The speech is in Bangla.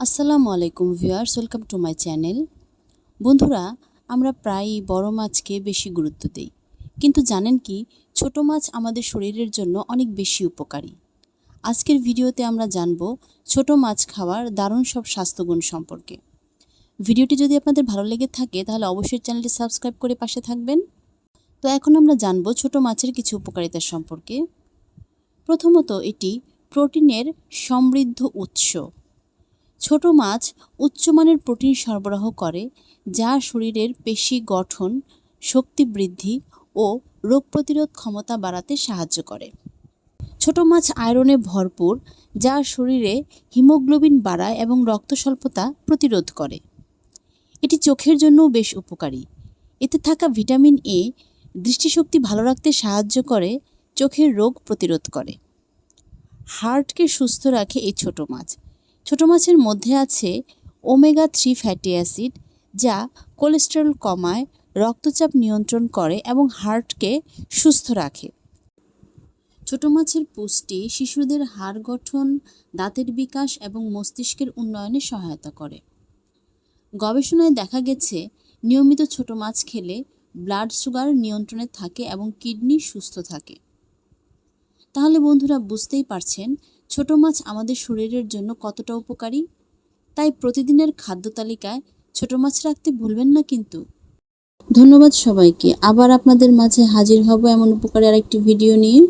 আসসালামু আলাইকুম viewers, welcome to my channel. বন্ধুরা, আমরা প্রায়ই বড় মাছকে বেশি গুরুত্ব দিই, কিন্তু জানেন কি, ছোট মাছ আমাদের শরীরের জন্য অনেক বেশি উপকারী। আজকের ভিডিওতে আমরা জানব ছোট মাছ খাওয়ার দারুণ সব স্বাস্থ্যগুণ সম্পর্কে। ভিডিওটি যদি আপনাদের ভালো লেগে থাকে তাহলে অবশ্যই চ্যানেলটি সাবস্ক্রাইব করে পাশে থাকবেন। তো এখন আমরা জানব ছোট মাছের কিছু উপকারিতা সম্পর্কে। প্রথমত, এটি প্রোটিনের সমৃদ্ধ উৎস। ছোট মাছ উচ্চমানের প্রোটিন সরবরাহ করে, যা শরীরের পেশি গঠন, শক্তি বৃদ্ধি ও রোগ প্রতিরোধ ক্ষমতা বাড়াতে সাহায্য করে। ছোট মাছ আয়রনে ভরপুর, যা শরীরে হিমোগ্লোবিন বাড়ায় এবং রক্ত স্বল্পতা প্রতিরোধ করে। এটি চোখের জন্যও বেশ উপকারী। এতে থাকা ভিটামিন এ দৃষ্টিশক্তি ভালো রাখতে সাহায্য করে, চোখের রোগ প্রতিরোধ করে। হার্টকে সুস্থ রাখে এই ছোট মাছ। ছোট মাছের মধ্যে আছে ওমেগা-3 ফ্যাটি অ্যাসিড, যা কোলেস্টেরল কমায়, রক্তচাপ নিয়ন্ত্রণ করে এবং হার্টকে সুস্থ রাখে। ছোট মাছের পুষ্টি শিশুদের হাড় গঠন, দাঁতের বিকাশ এবং মস্তিষ্কের উন্নয়নে সহায়তা করে। গবেষণায় দেখা গেছে, নিয়মিত ছোট মাছ খেলে ব্লাড সুগার নিয়ন্ত্রণে থাকে এবং কিডনি সুস্থ থাকে। তাহলে বন্ধুরা, বুঝতেই পারছেন ছোট মাছ আমাদের শরীরের জন্য কতটা উপকারী। তাই প্রতিদিনের খাদ্য তালিকায় ছোট মাছ রাখতে ভুলবেন না কিন্তু। ধন্যবাদ সবাইকে। আবার আপনাদের মাঝে হাজির হব এমন উপকারী আরেকটি ভিডিও নিয়ে।